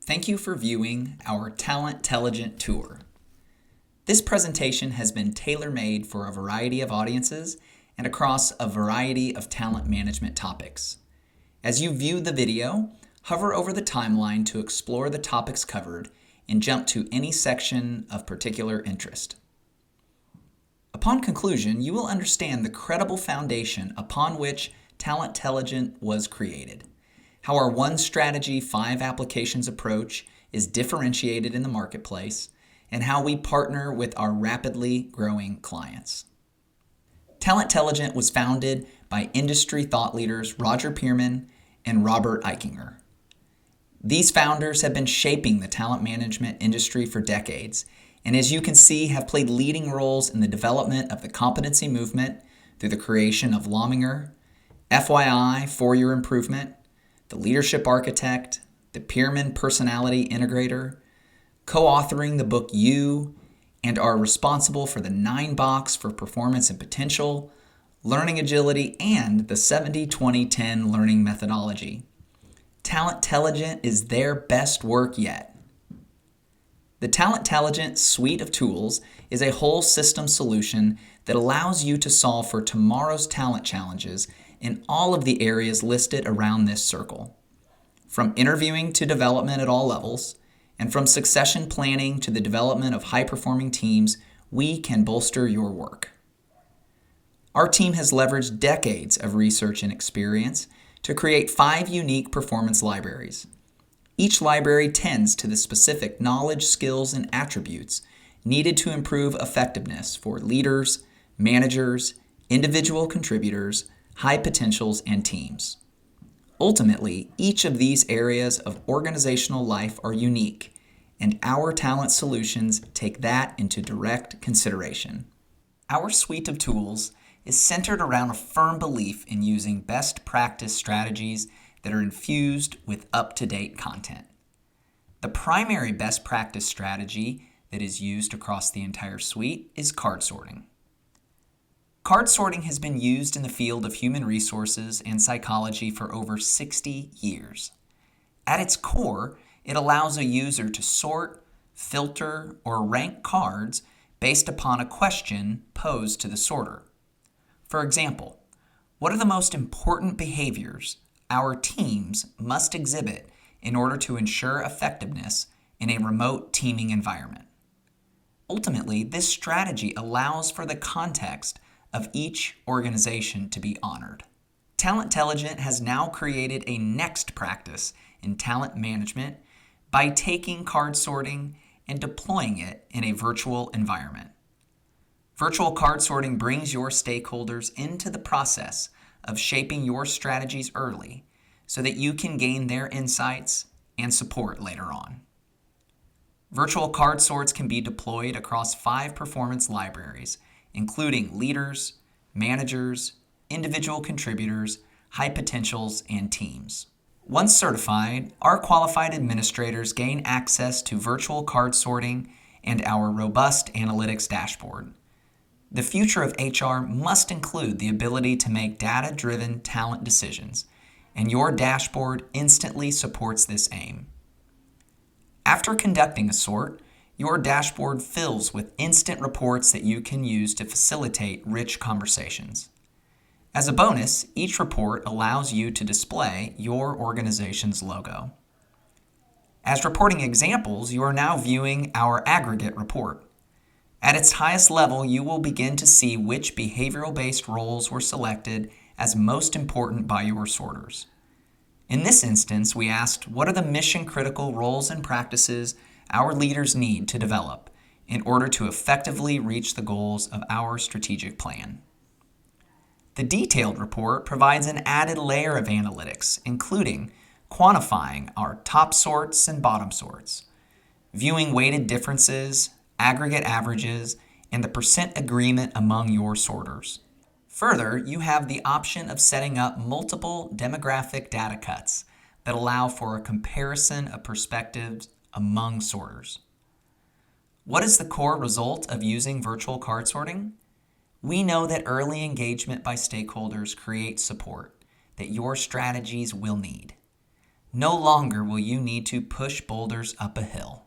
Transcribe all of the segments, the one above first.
Thank you for viewing our TalentTelligent tour. This presentation has been tailor-made for a variety of audiences and across a variety of talent management topics. As you view the video, hover over the timeline to explore the topics covered and jump to any section of particular interest. Upon conclusion, you will understand the credible foundation upon which TalentTelligent was created, how our one strategy, 5 applications approach is differentiated in the marketplace, and how we partner with our rapidly growing clients. TalentTelligent was founded by industry thought leaders Roger Pearman and Robert Eichinger. These founders have been shaping the talent management industry for decades, and as you can see, have played leading roles in the development of the competency movement through the creation of Lominger, FYI for Your Improvement, the Leadership Architect, the Pearman Personality Integrator, co-authoring the book You, and are responsible for the 9-box for performance and potential, learning agility, and the 70-20-10 learning methodology. TalentTelligent is their best work yet. The TalentTelligent suite of tools is a whole system solution that allows you to solve for tomorrow's talent challenges in all of the areas listed around this circle. From interviewing to development at all levels, and from succession planning to the development of high-performing teams, we can bolster your work. Our team has leveraged decades of research and experience to create 5 unique performance libraries. Each library tends to the specific knowledge, skills, and attributes needed to improve effectiveness for leaders, managers, individual contributors, high potentials, and teams. Ultimately, each of these areas of organizational life are unique, and our talent solutions take that into direct consideration. Our suite of tools is centered around a firm belief in using best practice strategies that are infused with up-to-date content. The primary best practice strategy that is used across the entire suite is card sorting. Card sorting has been used in the field of human resources and psychology for over 60 years. At its core, it allows a user to sort, filter, or rank cards based upon a question posed to the sorter. For example, what are the most important behaviors our teams must exhibit in order to ensure effectiveness in a remote teaming environment? Ultimately, this strategy allows for the context of each organization to be honored. TalentTelligent has now created a next practice in talent management by taking card sorting and deploying it in a virtual environment. Virtual card sorting brings your stakeholders into the process of shaping your strategies early so that you can gain their insights and support later on. Virtual card sorts can be deployed across 5 performance libraries, including leaders, managers, individual contributors, high potentials, and teams. Once certified, our qualified administrators gain access to virtual card sorting and our robust analytics dashboard. The future of HR must include the ability to make data-driven talent decisions, and your dashboard instantly supports this aim. After conducting a sort, your dashboard fills with instant reports that you can use to facilitate rich conversations. As a bonus, each report allows you to display your organization's logo. As reporting examples, you are now viewing our aggregate report. At its highest level, you will begin to see which behavioral-based roles were selected as most important by your sorters. In this instance, we asked, what are the mission-critical roles and practices our leaders need to develop in order to effectively reach the goals of our strategic plan? The detailed report provides an added layer of analytics, including quantifying our top sorts and bottom sorts, viewing weighted differences, aggregate averages, and the percent agreement among your sorters. Further, you have the option of setting up multiple demographic data cuts that allow for a comparison of perspectives among sorters. What is the core result of using virtual card sorting? We know that early engagement by stakeholders creates support that your strategies will need. No longer will you need to push boulders up a hill.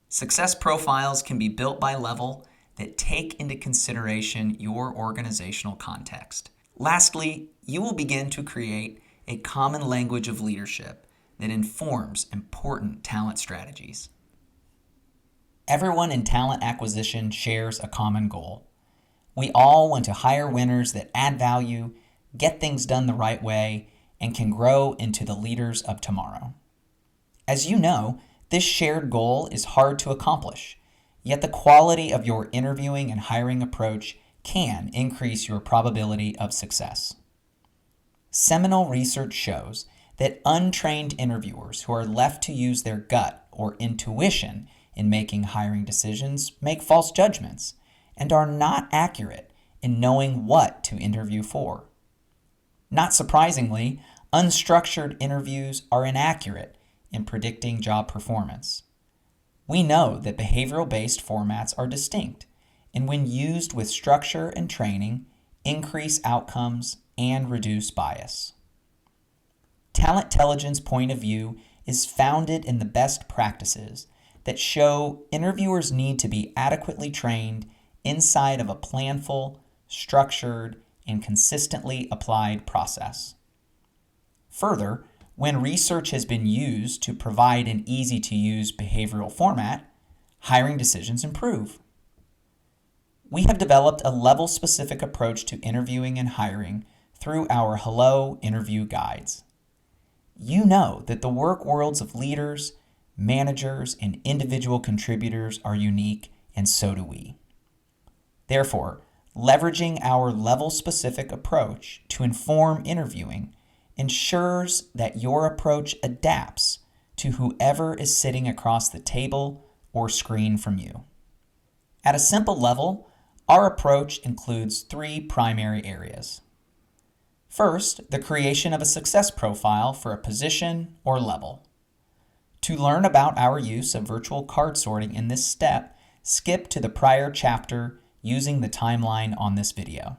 Success profiles can be built by level that take into consideration your organizational context. Lastly, you will begin to create a common language of leadership that informs important talent strategies. Everyone in talent acquisition shares a common goal. We all want to hire winners that add value, get things done the right way, and can grow into the leaders of tomorrow. As you know, this shared goal is hard to accomplish, yet the quality of your interviewing and hiring approach can increase your probability of success. Seminal research shows that untrained interviewers who are left to use their gut or intuition in making hiring decisions make false judgments and are not accurate in knowing what to interview for. Not surprisingly, unstructured interviews are inaccurate in predicting job performance. We know that behavioral-based formats are distinct, and when used with structure and training, increase outcomes and reduce bias. TalentTelligent's point of view is founded in the best practices that show interviewers need to be adequately trained inside of a planful, structured, and consistently applied process. Further, when research has been used to provide an easy-to-use behavioral format, hiring decisions improve. We have developed a level-specific approach to interviewing and hiring through our Hello Interview Guides. You know that the work worlds of leaders, managers, and individual contributors are unique, and so do we. Therefore, leveraging our level-specific approach to inform interviewing ensures that your approach adapts to whoever is sitting across the table or screen from you. At a simple level, our approach includes 3 primary areas. First, the creation of a success profile for a position or level. To learn about our use of virtual card sorting in this step, skip to the prior chapter using the timeline on this video.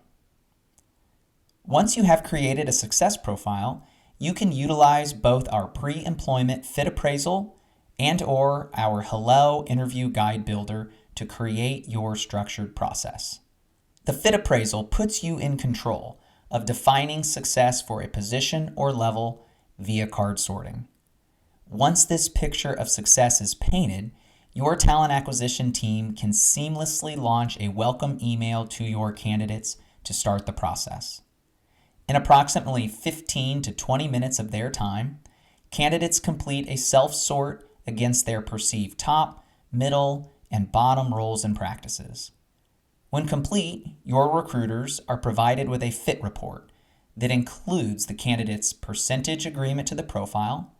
Once you have created a success profile, you can utilize both our pre-employment fit appraisal and/or our Hello Interview Guide Builder to create your structured process. The fit appraisal puts you in control of defining success for a position or level via card sorting. Once this picture of success is painted, your talent acquisition team can seamlessly launch a welcome email to your candidates to start the process. In approximately 15 to 20 minutes of their time, candidates complete a self-sort against their perceived top, middle, and bottom roles and practices. When complete, your recruiters are provided with a fit report that includes the candidate's percentage agreement to the profile,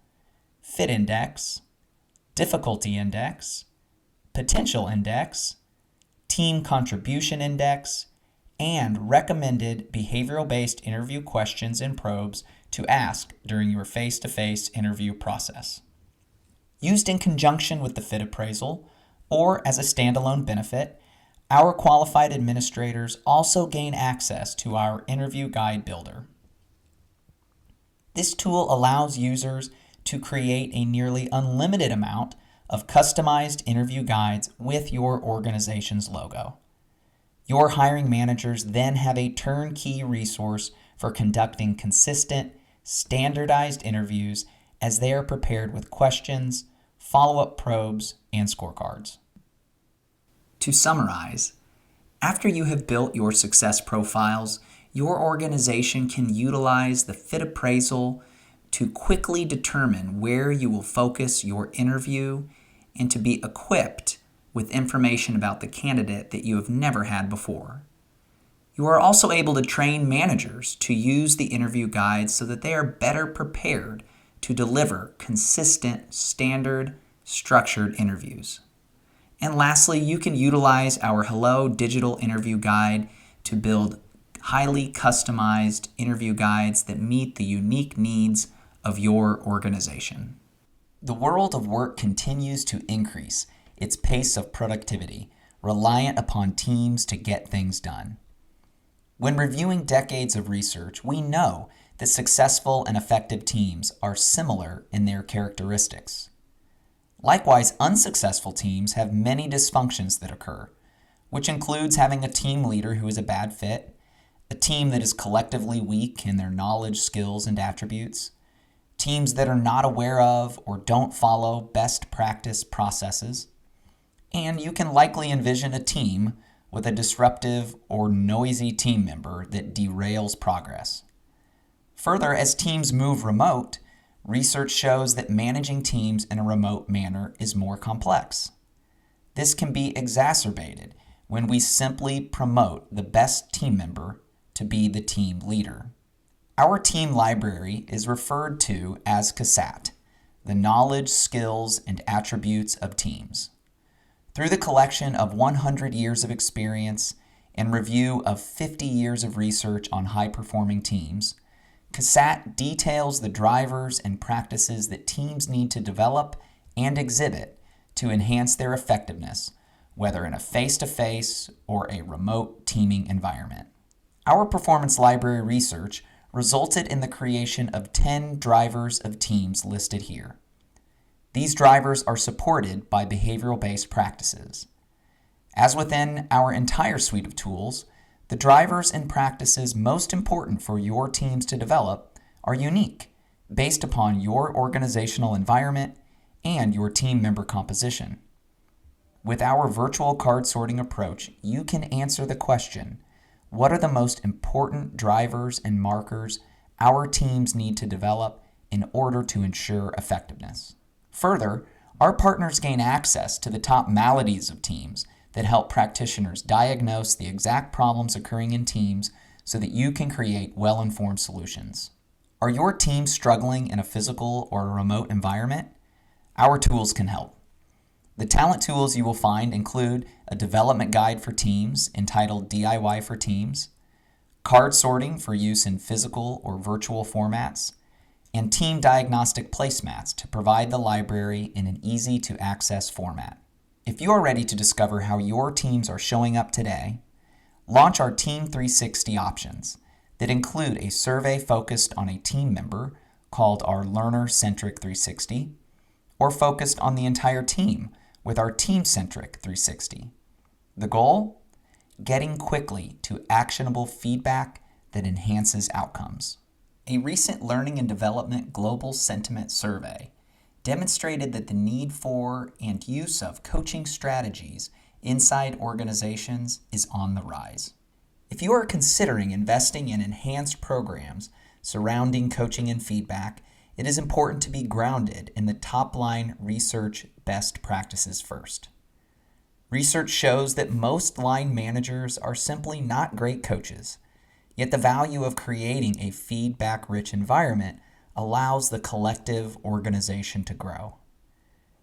fit index, difficulty index, potential index, team contribution index, and recommended behavioral-based interview questions and probes to ask during your face-to-face interview process. Used in conjunction with the fit appraisal or as a standalone benefit, our qualified administrators also gain access to our Interview Guide Builder. This tool allows users to create a nearly unlimited amount of customized interview guides with your organization's logo. Your hiring managers then have a turnkey resource for conducting consistent, standardized interviews as they are prepared with questions, follow-up probes, and scorecards. To summarize, after you have built your success profiles, your organization can utilize the fit appraisal to quickly determine where you will focus your interview and to be equipped with information about the candidate that you have never had before. You are also able to train managers to use the interview guides so that they are better prepared to deliver consistent, standard, structured interviews. And lastly, you can utilize our Hello Digital Interview Guide to build highly customized interview guides that meet the unique needs of your organization. The world of work continues to increase its pace of productivity, reliant upon teams to get things done. When reviewing decades of research, we know that successful and effective teams are similar in their characteristics. Likewise, unsuccessful teams have many dysfunctions that occur, which includes having a team leader who is a bad fit, a team that is collectively weak in their knowledge, skills, and attributes, teams that are not aware of or don't follow best practice processes, and you can likely envision a team with a disruptive or noisy team member that derails progress. Further, as teams move remote, research shows that managing teams in a remote manner is more complex. This can be exacerbated when we simply promote the best team member to be the team leader. Our team library is referred to as CASAT, the knowledge, skills, and attributes of teams. Through the collection of 100 years of experience and review of 50 years of research on high-performing teams, CASAT details the drivers and practices that teams need to develop and exhibit to enhance their effectiveness, whether in a face-to-face or a remote teaming environment. Our performance library research resulted in the creation of 10 drivers of teams listed here. These drivers are supported by behavioral-based practices. As within our entire suite of tools, the drivers and practices most important for your teams to develop are unique, based upon your organizational environment and your team member composition. With our virtual card sorting approach, you can answer the question, what are the most important drivers and markers our teams need to develop in order to ensure effectiveness? Further, our partners gain access to the top maladies of teams that help practitioners diagnose the exact problems occurring in teams so that you can create well-informed solutions. Are your teams struggling in a physical or a remote environment? Our tools can help. The talent tools you will find include a development guide for teams entitled DIY for Teams, card sorting for use in physical or virtual formats, and team diagnostic placemats to provide the library in an easy-to-access format. If you are ready to discover how your teams are showing up today, launch our Team 360 options that include a survey focused on a team member called our Learner-Centric 360, or focused on the entire team with our Team-Centric 360. The goal? Getting quickly to actionable feedback that enhances outcomes. A recent Learning and Development Global Sentiment Survey demonstrated that the need for and use of coaching strategies inside organizations is on the rise. If you are considering investing in enhanced programs surrounding coaching and feedback, it is important to be grounded in the top-line research best practices first. Research shows that most line managers are simply not great coaches, yet the value of creating a feedback-rich environment allows the collective organization to grow.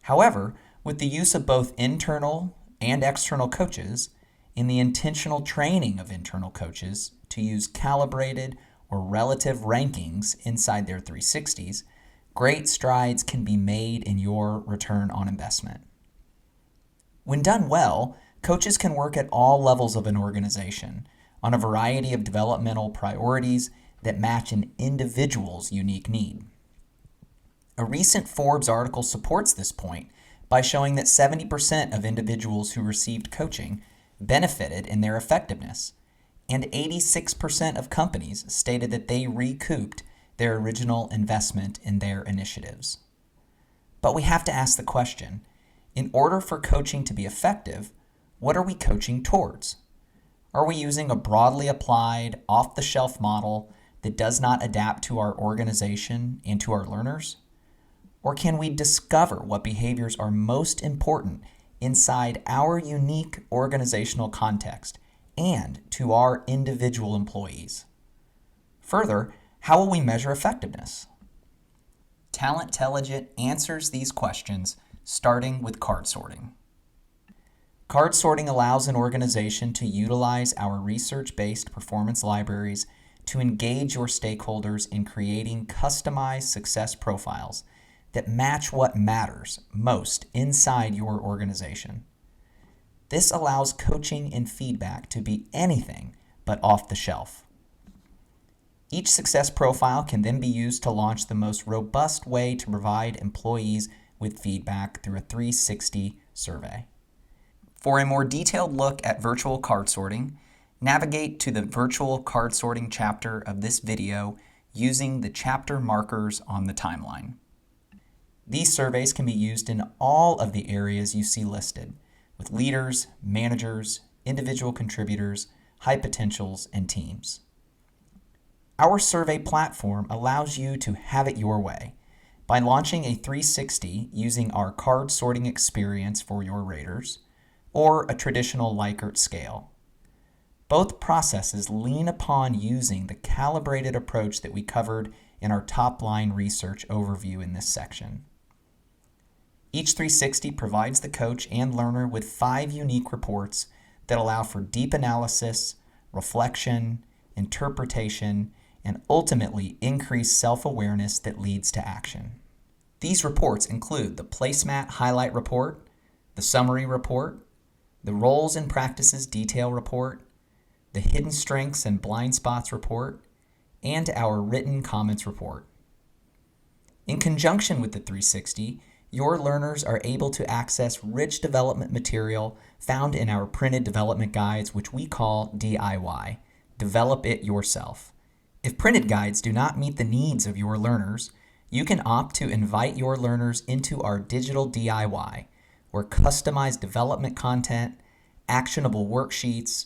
However, with the use of both internal and external coaches, in the intentional training of internal coaches to use calibrated or relative rankings inside their 360s, great strides can be made in your return on investment. When done well, coaches can work at all levels of an organization on a variety of developmental priorities that match an individual's unique need. A recent Forbes article supports this point by showing that 70% of individuals who received coaching benefited in their effectiveness, and 86% of companies stated that they recouped their original investment in their initiatives. But we have to ask the question, in order for coaching to be effective, what are we coaching towards? Are we using a broadly applied, off-the-shelf model that does not adapt to our organization and to our learners? Or can we discover what behaviors are most important inside our unique organizational context and to our individual employees? Further, how will we measure effectiveness? TalentTelligent answers these questions starting with card sorting. Card sorting allows an organization to utilize our research-based performance libraries to engage your stakeholders in creating customized success profiles that match what matters most inside your organization. This allows coaching and feedback to be anything but off the shelf. Each success profile can then be used to launch the most robust way to provide employees with feedback through a 360 survey. For a more detailed look at virtual card sorting, navigate to the virtual card sorting chapter of this video using the chapter markers on the timeline. These surveys can be used in all of the areas you see listed, with leaders, managers, individual contributors, high potentials, and teams. Our survey platform allows you to have it your way by launching a 360 using our card sorting experience for your raters or a traditional Likert scale. Both processes lean upon using the calibrated approach that we covered in our top-line research overview in this section. Each 360 provides the coach and learner with 5 unique reports that allow for deep analysis, reflection, interpretation, and ultimately increased self-awareness that leads to action. These reports include the placemat highlight report, the summary report, the roles and practices detail report, the hidden strengths and blind spots report, and our written comments report. In conjunction with the 360, your learners are able to access rich development material found in our printed development guides, which we call DIY, Develop It Yourself. If printed guides do not meet the needs of your learners, you can opt to invite your learners into our digital DIY, where customized development content, actionable worksheets,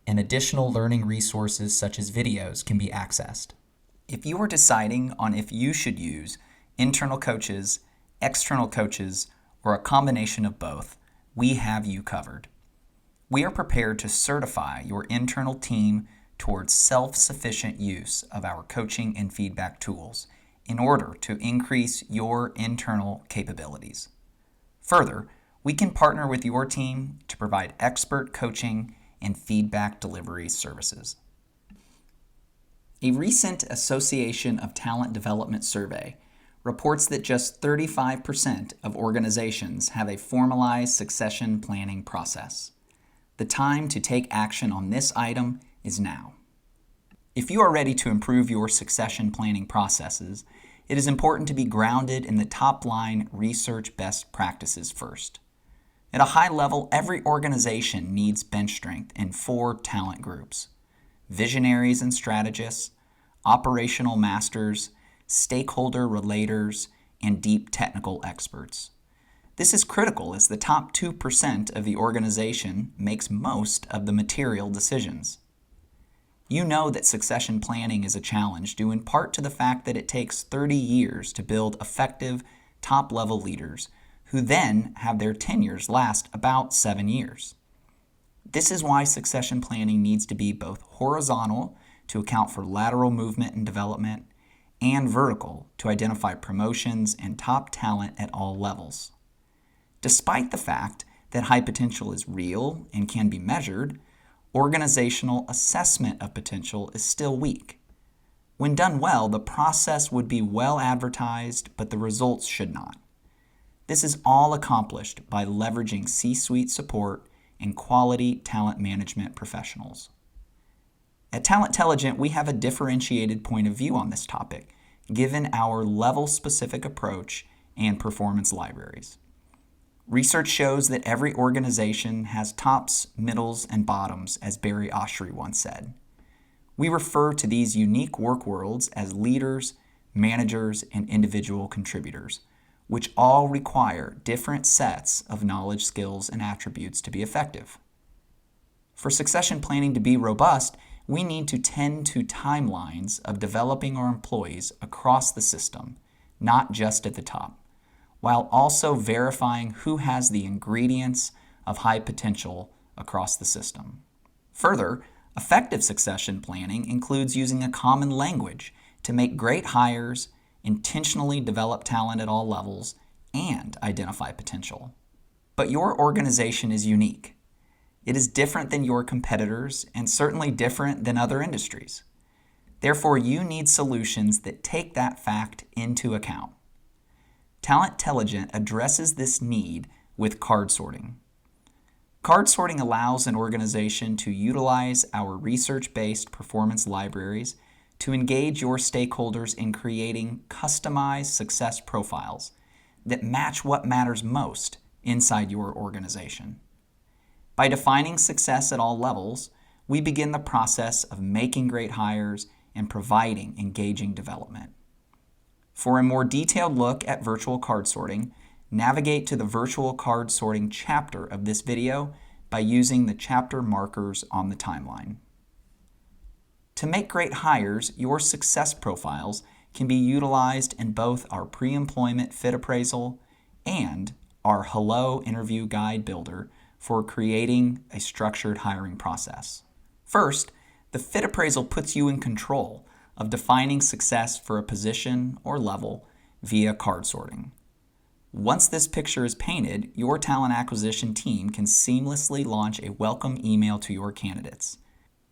and additional learning resources such as videos can be accessed. If you are deciding on if you should use internal coaches, external coaches, or a combination of both, we have you covered. We are prepared to certify your internal team towards self-sufficient use of our coaching and feedback tools in order to increase your internal capabilities. Further, we can partner with your team to provide expert coaching and feedback delivery services. A recent Association of Talent Development survey reports that just 35% of organizations have a formalized succession planning process. The time to take action on this item is now. If you are ready to improve your succession planning processes, it is important to be grounded in the top-line research best practices first. At a high level, every organization needs bench strength in 4 talent groups: visionaries and strategists, operational masters, stakeholder relators, and deep technical experts. This is critical as the top 2% of the organization makes most of the material decisions. You know that succession planning is a challenge due in part to the fact that it takes 30 years to build effective, top-level leaders who then have their tenures last about 7 years. This is why succession planning needs to be both horizontal to account for lateral movement and development, and vertical to identify promotions and top talent at all levels. Despite the fact that high potential is real and can be measured, organizational assessment of potential is still weak. When done well, the process would be well advertised, but the results should not. This is all accomplished by leveraging C-suite support and quality talent management professionals. At TalentTelligent, we have a differentiated point of view on this topic, given our level-specific approach and performance libraries. Research shows that every organization has tops, middles, and bottoms, as Barry Oshry once said. We refer to these unique work worlds as leaders, managers, and individual contributors, which all require different sets of knowledge, skills, and attributes to be effective. For succession planning to be robust, we need to tend to timelines of developing our employees across the system, not just at the top, while also verifying who has the ingredients of high potential across the system. Further, effective succession planning includes using a common language to make great hires, intentionally develop talent at all levels, and identify potential. But your organization is unique. It is different than your competitors and certainly different than other industries. Therefore, you need solutions that take that fact into account. TalentTelligent addresses this need with card sorting. Card sorting allows an organization to utilize our research-based performance libraries to engage your stakeholders in creating customized success profiles that match what matters most inside your organization. By defining success at all levels, we begin the process of making great hires and providing engaging development. For a more detailed look at virtual card sorting, navigate to the virtual card sorting chapter of this video by using the chapter markers on the timeline. To make great hires, your success profiles can be utilized in both our pre-employment fit appraisal and our Hello Interview Guide Builder for creating a structured hiring process. First, the fit appraisal puts you in control of defining success for a position or level via card sorting. Once this picture is painted, your talent acquisition team can seamlessly launch a welcome email to your candidates.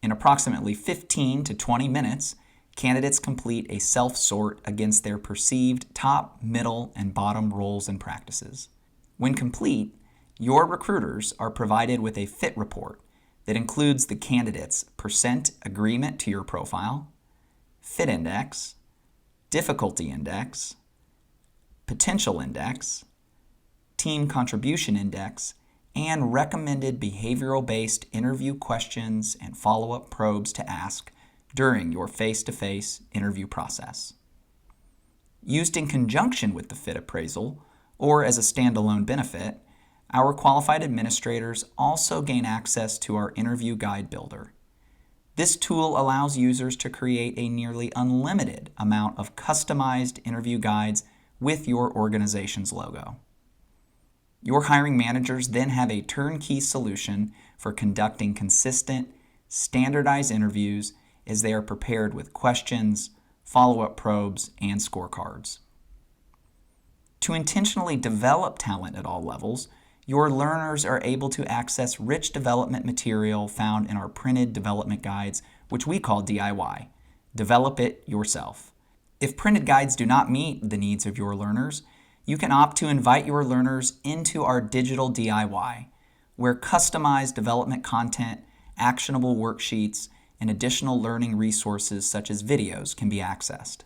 In approximately 15 to 20 minutes, candidates complete a self-sort against their perceived top, middle, and bottom roles and practices. When complete, your recruiters are provided with a fit report that includes the candidate's percent agreement to your profile, fit index, difficulty index, potential index, team contribution index, and recommended behavioral-based interview questions and follow-up probes to ask during your face-to-face interview process. Used in conjunction with the fit appraisal or as a standalone benefit, our qualified administrators also gain access to our Interview Guide Builder. This tool allows users to create a nearly unlimited amount of customized interview guides with your organization's logo. Your hiring managers then have a turnkey solution for conducting consistent, standardized interviews as they are prepared with questions, follow-up probes, and scorecards. To intentionally develop talent at all levels, your learners are able to access rich development material found in our printed development guides, which we call DIY. Develop it yourself. If printed guides do not meet the needs of your learners, you can opt to invite your learners into our digital DIY, where customized development content, actionable worksheets, and additional learning resources such as videos can be accessed.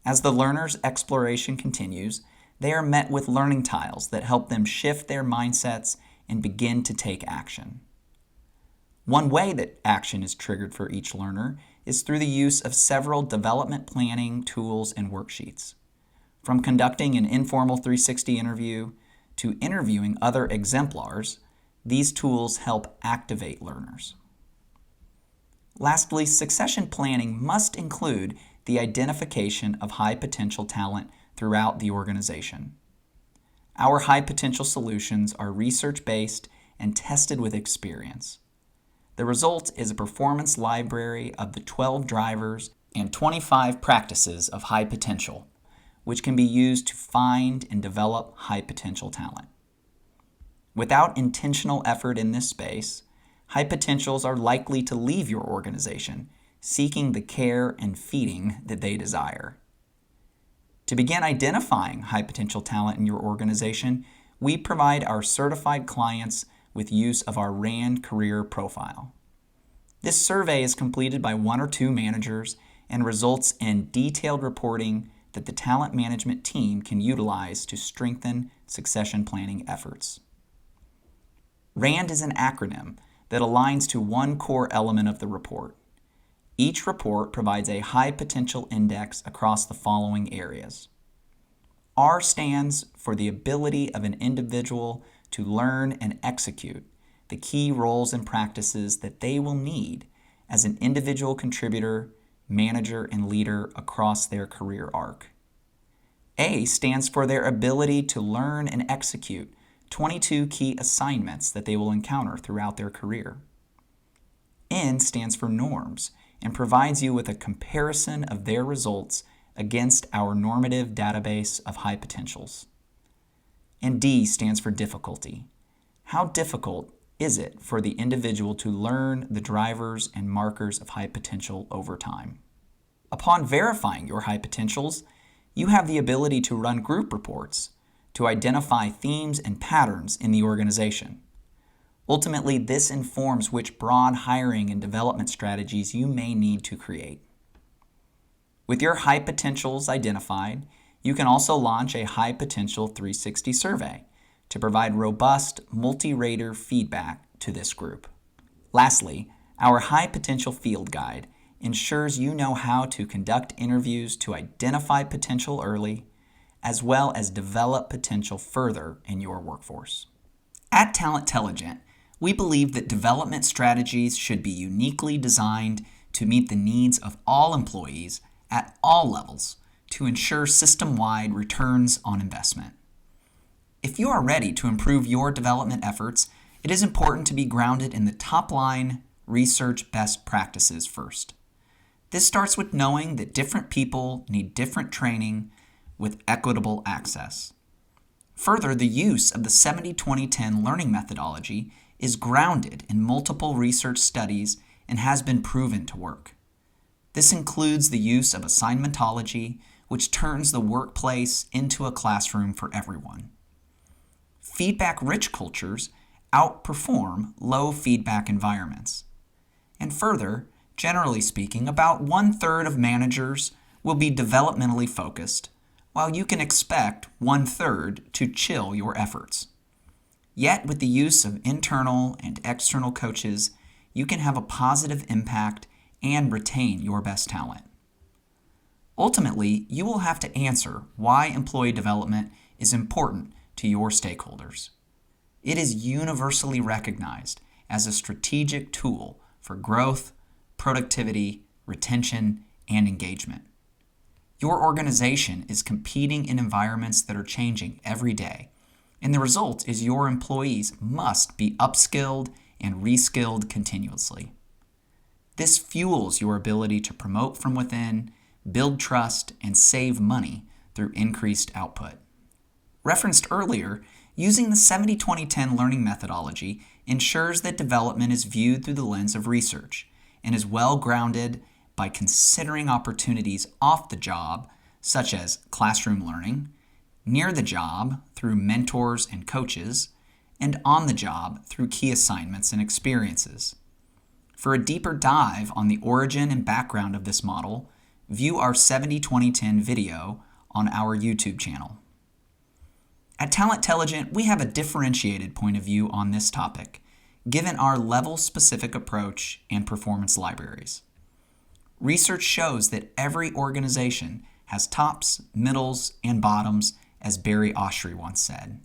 As the learner's exploration continues, they are met with learning tiles that help them shift their mindsets and begin to take action. One way that action is triggered for each learner is through the use of several development planning tools and worksheets. From conducting an informal 360 interview to interviewing other exemplars, these tools help activate learners. Lastly, succession planning must include the identification of high potential talent throughout the organization. Our high potential solutions are research-based and tested with experience. The result is a performance library of the 12 drivers and 25 practices of high potential, which can be used to find and develop high potential talent. Without intentional effort in this space, high potentials are likely to leave your organization, seeking the care and feeding that they desire. To begin identifying high potential talent in your organization, we provide our certified clients with use of our RAND Career Profile. This survey is completed by 1 or 2 managers and results in detailed reporting that the talent management team can utilize to strengthen succession planning efforts. RAND is an acronym that aligns to one core element of the report. Each report provides a high potential index across the following areas. R stands for the ability of an individual to learn and execute the key roles and practices that they will need as an individual contributor, manager, and leader across their career arc. A stands for their ability to learn and execute 22 key assignments that they will encounter throughout their career. N stands for norms and provides you with a comparison of their results against our normative database of high potentials. And D stands for difficulty. How difficult is it for the individual to learn the drivers and markers of high potential over time? Upon verifying your high potentials, you have the ability to run group reports to identify themes and patterns in the organization. Ultimately, this informs which broad hiring and development strategies you may need to create. With your high potentials identified, you can also launch a High Potential 360 survey to provide robust, multi-rater feedback to this group. Lastly, our High Potential Field Guide ensures you know how to conduct interviews to identify potential early, as well as develop potential further in your workforce. At TalentTelligent, we believe that development strategies should be uniquely designed to meet the needs of all employees at all levels to ensure system-wide returns on investment. If you are ready to improve your development efforts, it is important to be grounded in the top-line research best practices first. This starts with knowing that different people need different training with equitable access. Further, the use of the 70-20-10 learning methodology is grounded in multiple research studies and has been proven to work. This includes the use of assignmentology, which turns the workplace into a classroom for everyone. Feedback-rich cultures outperform low-feedback environments. And further, generally speaking, about 1/3 of managers will be developmentally focused, while you can expect 1/3 to chill your efforts. Yet, with the use of internal and external coaches, you can have a positive impact and retain your best talent. Ultimately, you will have to answer why employee development is important to your stakeholders. It is universally recognized as a strategic tool for growth, productivity, retention, and engagement. Your organization is competing in environments that are changing every day, and the result is your employees must be upskilled and reskilled continuously. This fuels your ability to promote from within, build trust, and save money through increased output. Referenced earlier, using the 70-20-10 learning methodology ensures that development is viewed through the lens of research and is well grounded by considering opportunities off the job, such as classroom learning, near the job through mentors and coaches, and on the job through key assignments and experiences. For a deeper dive on the origin and background of this model, view our 70-20-10 video on our YouTube channel. At TalentTelligent, we have a differentiated point of view on this topic, given our level-specific approach and performance libraries. Research shows that every organization has tops, middles, and bottoms, as Barry Oshry once said.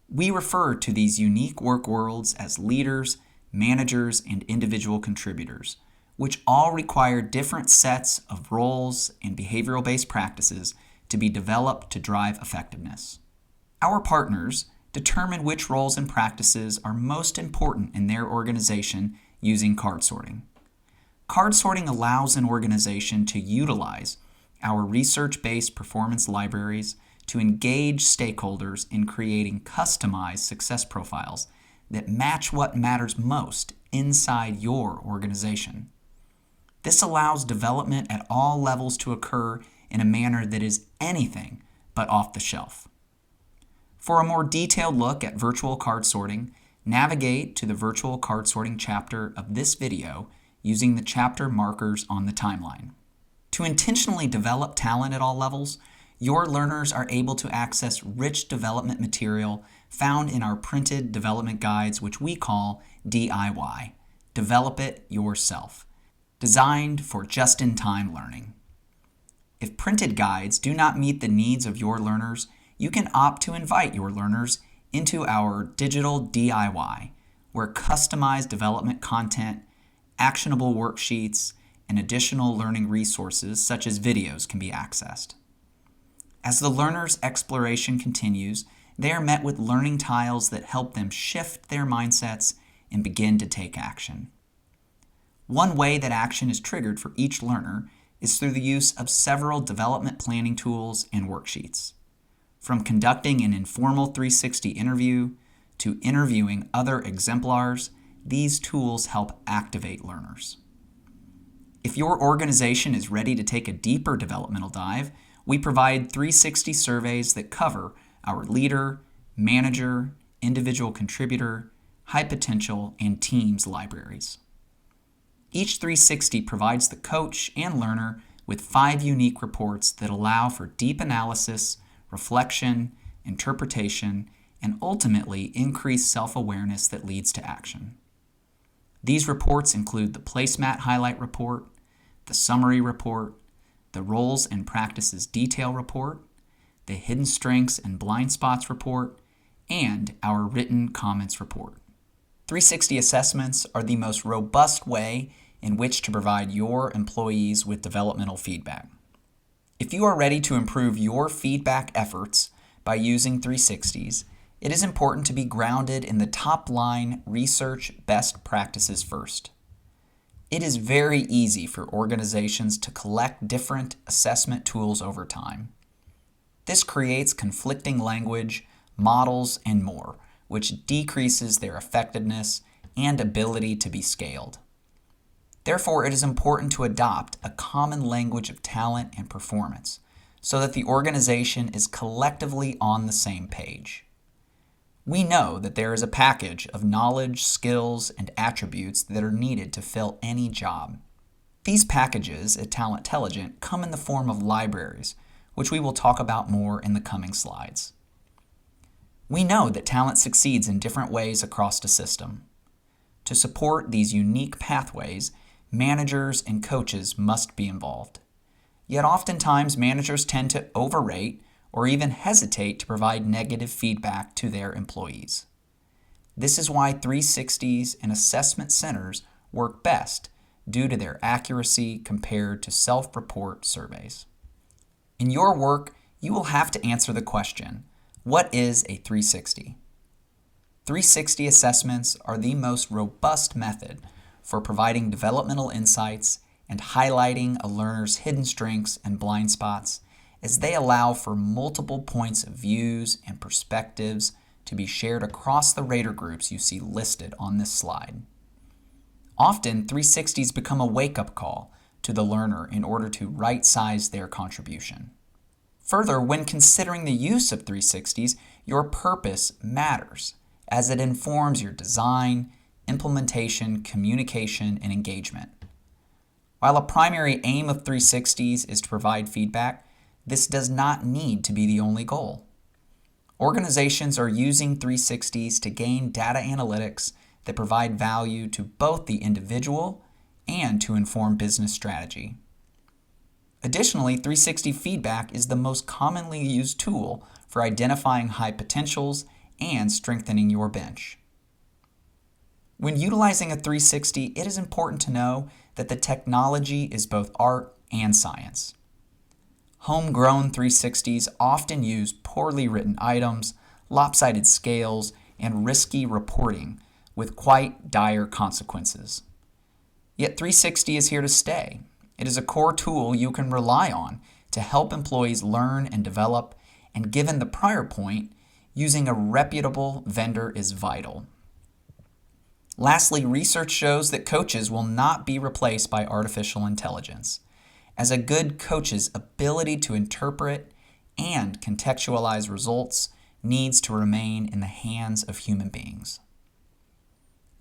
We refer to these unique work worlds as leaders, managers, and individual contributors, which all require different sets of roles and behavioral-based practices to be developed to drive effectiveness. Our partners determine which roles and practices are most important in their organization using card sorting. Card sorting allows an organization to utilize our research-based performance libraries to engage stakeholders in creating customized success profiles that match what matters most inside your organization. This allows development at all levels to occur in a manner that is anything but off the shelf. For a more detailed look at virtual card sorting, navigate to the virtual card sorting chapter of this video using the chapter markers on the timeline. To intentionally develop talent at all levels, your learners are able to access rich development material found in our printed development guides, which we call DIY, Develop It Yourself, designed for just-in-time learning. If printed guides do not meet the needs of your learners, you can opt to invite your learners into our digital DIY, where customized development content, actionable worksheets, and additional learning resources such as videos can be accessed. As the learner's exploration continues, they are met with learning tiles that help them shift their mindsets and begin to take action. One way that action is triggered for each learner is through the use of several development planning tools and worksheets. From conducting an informal 360 interview to interviewing other exemplars, these tools help activate learners. If your organization is ready to take a deeper developmental dive, we provide 360 surveys that cover our leader, manager, individual contributor, high potential, and teams libraries. Each 360 provides the coach and learner with 5 unique reports that allow for deep analysis, reflection, interpretation, and ultimately increased self-awareness that leads to action. These reports include the Placemat Highlight Report, the Summary Report, the Roles and Practices Detail Report, the Hidden Strengths and Blind Spots Report, and our Written Comments Report. 360 assessments are the most robust way in which to provide your employees with developmental feedback. If you are ready to improve your feedback efforts by using 360s, it is important to be grounded in the top-line research best practices first. It is very easy for organizations to collect different assessment tools over time. This creates conflicting language, models, and more, which decreases their effectiveness and ability to be scaled. Therefore, it is important to adopt a common language of talent and performance so that the organization is collectively on the same page. We know that there is a package of knowledge, skills, and attributes that are needed to fill any job. These packages at TalentTelligent come in the form of libraries, which we will talk about more in the coming slides. We know that talent succeeds in different ways across the system. To support these unique pathways, managers and coaches must be involved. Yet oftentimes managers tend to overrate or even hesitate to provide negative feedback to their employees. This is why 360s and assessment centers work best due to their accuracy compared to self-report surveys. In your work, you will have to answer the question, what is a 360? 360 assessments are the most robust method for providing developmental insights and highlighting a learner's hidden strengths and blind spots, as they allow for multiple points of views and perspectives to be shared across the rater groups you see listed on this slide. Often, 360s become a wake-up call to the learner in order to right-size their contribution. Further, when considering the use of 360s, your purpose matters, as it informs your design, implementation, communication, and engagement. While a primary aim of 360s is to provide feedback, this does not need to be the only goal. Organizations are using 360s to gain data analytics that provide value to both the individual and to inform business strategy. Additionally, 360 feedback is the most commonly used tool for identifying high potentials and strengthening your bench. When utilizing a 360, it is important to know that the technology is both art and science. Homegrown 360s often use poorly written items, lopsided scales, and risky reporting with quite dire consequences. Yet 360 is here to stay. It is a core tool you can rely on to help employees learn and develop, and given the prior point, using a reputable vendor is vital. Lastly, research shows that coaches will not be replaced by artificial intelligence, as a good coach's ability to interpret and contextualize results needs to remain in the hands of human beings.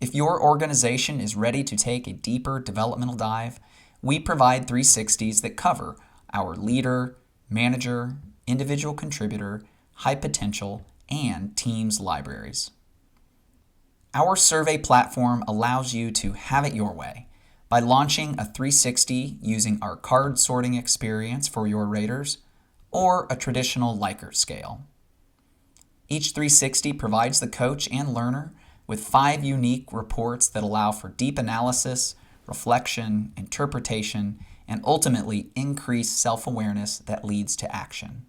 If your organization is ready to take a deeper developmental dive, we provide 360s that cover our leader, manager, individual contributor, high potential, and teams libraries. Our survey platform allows you to have it your way by launching a 360 using our card sorting experience for your raters or a traditional Likert scale. Each 360 provides the coach and learner with 5 unique reports that allow for deep analysis, reflection, interpretation, and ultimately increased self-awareness that leads to action.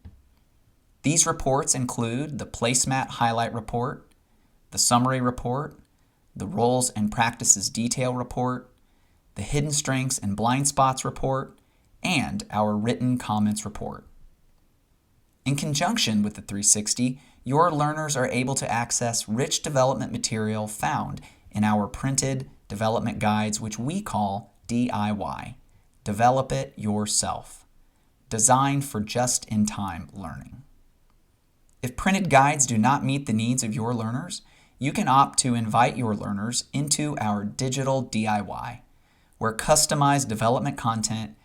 These reports include the Placemat Highlight Report, the Summary Report, the Roles and Practices Detail Report, the Hidden Strengths and Blind Spots Report, and our Written Comments Report. In conjunction with the 360, your learners are able to access rich development material found in our printed development guides, which we call DIY, Develop It Yourself, designed for just-in-time learning. If printed guides do not meet the needs of your learners, you can opt to invite your learners into our digital DIY, where customized development content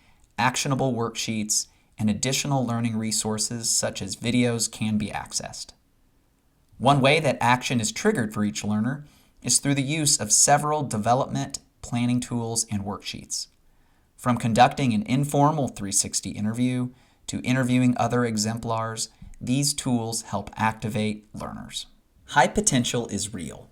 actionable worksheets, and additional learning resources such as videos can be accessed. One way that action is triggered for each learner is through the use of several development planning tools and worksheets. From conducting an informal 360 interview to interviewing other exemplars, these tools help activate learners. High potential is real.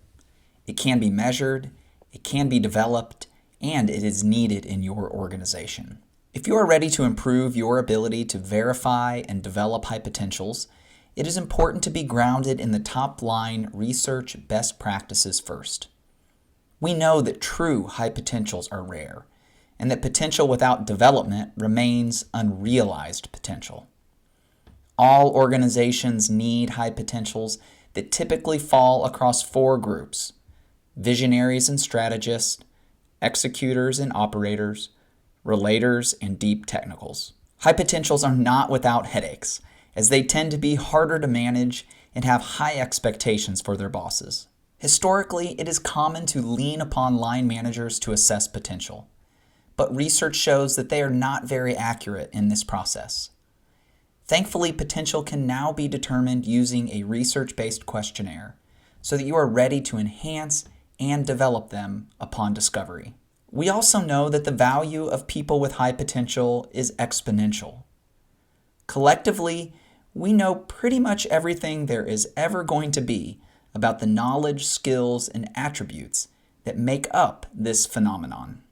It can be measured, it can be developed, and it is needed in your organization. If you are ready to improve your ability to verify and develop high potentials, it is important to be grounded in the top-line research best practices first. We know that true high potentials are rare, and that potential without development remains unrealized potential. All organizations need high potentials that typically fall across 4 groups: visionaries and strategists, executors and operators, relators, and deep technicals. High potentials are not without headaches, as they tend to be harder to manage and have high expectations for their bosses. Historically, it is common to lean upon line managers to assess potential, but research shows that they are not very accurate in this process. Thankfully, potential can now be determined using a research-based questionnaire so that you are ready to enhance and develop them upon discovery. We also know that the value of people with high potential is exponential. Collectively, we know pretty much everything there is ever going to be about the knowledge, skills, and attributes that make up this phenomenon.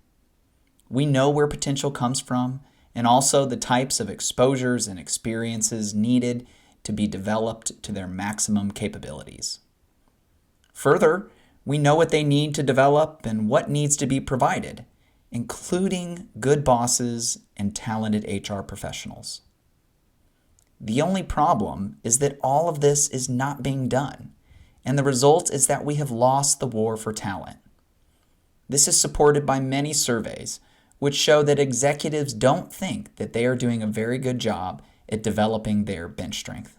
We know where potential comes from and also the types of exposures and experiences needed to be developed to their maximum capabilities. Further, we know what they need to develop and what needs to be provided, including good bosses and talented HR professionals. The only problem is that all of this is not being done, and the result is that we have lost the war for talent. This is supported by many surveys, which show that executives don't think that they are doing a very good job at developing their bench strength.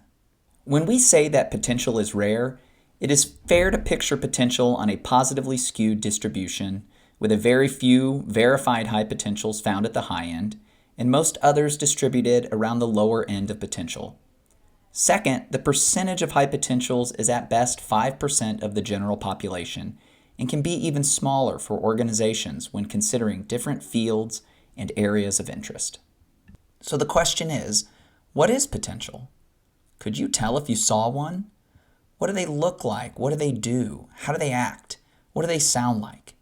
When we say that potential is rare, it is fair to picture potential on a positively skewed distribution, with a very few verified high potentials found at the high end, and most others distributed around the lower end of potential. Second, the percentage of high potentials is at best 5% of the general population, and can be even smaller for organizations when considering different fields and areas of interest. So the question is, what is potential? Could you tell if you saw one? What do they look like? What do they do? How do they act? What do they sound like?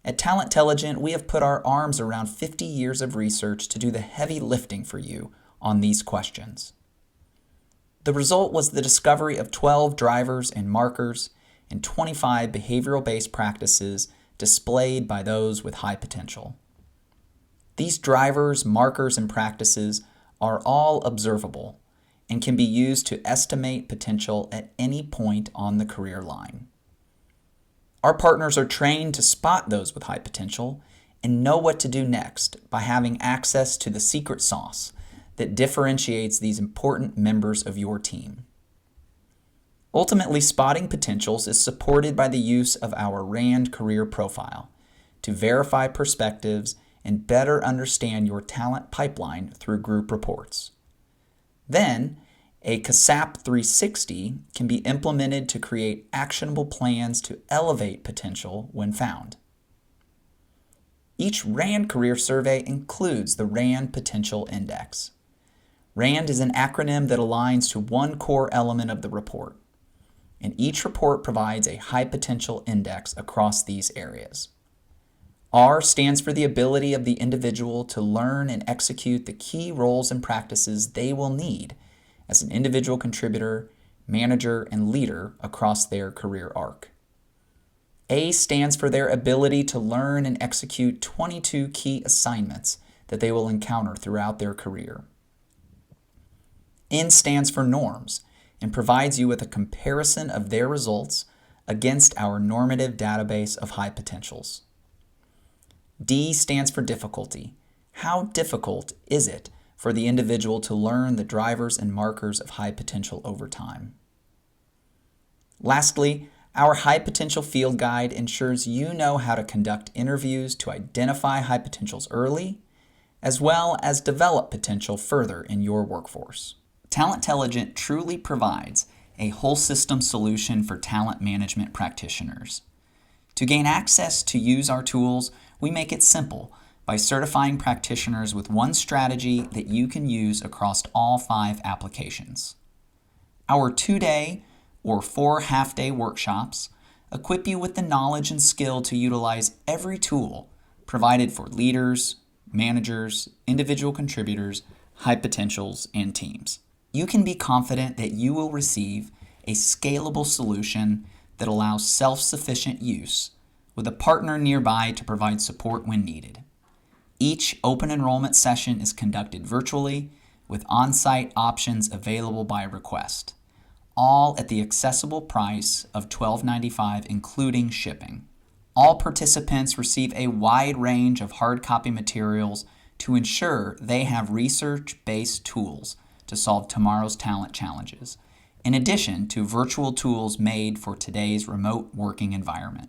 At TalentTelligent, we have put our arms around 50 years of research to do the heavy lifting for you on these questions. The result was the discovery of 12 drivers and markers and 25 behavioral-based practices displayed by those with high potential. These drivers, markers, and practices are all observable and can be used to estimate potential at any point on the career line. Our partners are trained to spot those with high potential and know what to do next by having access to the secret sauce that differentiates these important members of your team. Ultimately, spotting potentials is supported by the use of our RAND career profile to verify perspectives and better understand your talent pipeline through group reports. Then, a CASAP 360 can be implemented to create actionable plans to elevate potential when found. Each RAND career survey includes the RAND Potential Index. RAND is an acronym that aligns to one core element of the report, and each report provides a high potential index across these areas. R stands for the ability of the individual to learn and execute the key roles and practices they will need as an individual contributor, manager, and leader across their career arc. A stands for their ability to learn and execute 22 key assignments that they will encounter throughout their career. N stands for norms and provides you with a comparison of their results against our normative database of high potentials. D stands for difficulty. How difficult is it for the individual to learn the drivers and markers of high potential over time? Lastly, our high potential field guide ensures you know how to conduct interviews to identify high potentials early, as well as develop potential further in your workforce. TalentTelligent truly provides a whole system solution for talent management practitioners. To gain access to use our tools, we make it simple by certifying practitioners with one strategy that you can use across all 5 applications. Our 2-day or 4 half-day workshops equip you with the knowledge and skill to utilize every tool provided for leaders, managers, individual contributors, high potentials, and teams. You can be confident that you will receive a scalable solution that allows self-sufficient use with a partner nearby to provide support when needed. Each open enrollment session is conducted virtually with on-site options available by request, all at the accessible price of $12.95 including shipping. All participants receive a wide range of hard copy materials to ensure they have research-based tools to solve tomorrow's talent challenges, in addition to virtual tools made for today's remote working environment.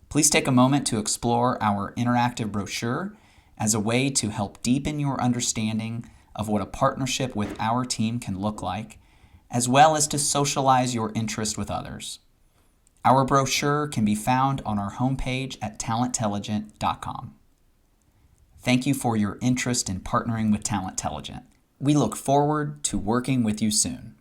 Please take a moment to explore our interactive brochure as a way to help deepen your understanding of what a partnership with our team can look like, as well as to socialize your interest with others. Our brochure can be found on our homepage at TalentTelligent.com. Thank you for your interest in partnering with TalentTelligent. We look forward to working with you soon.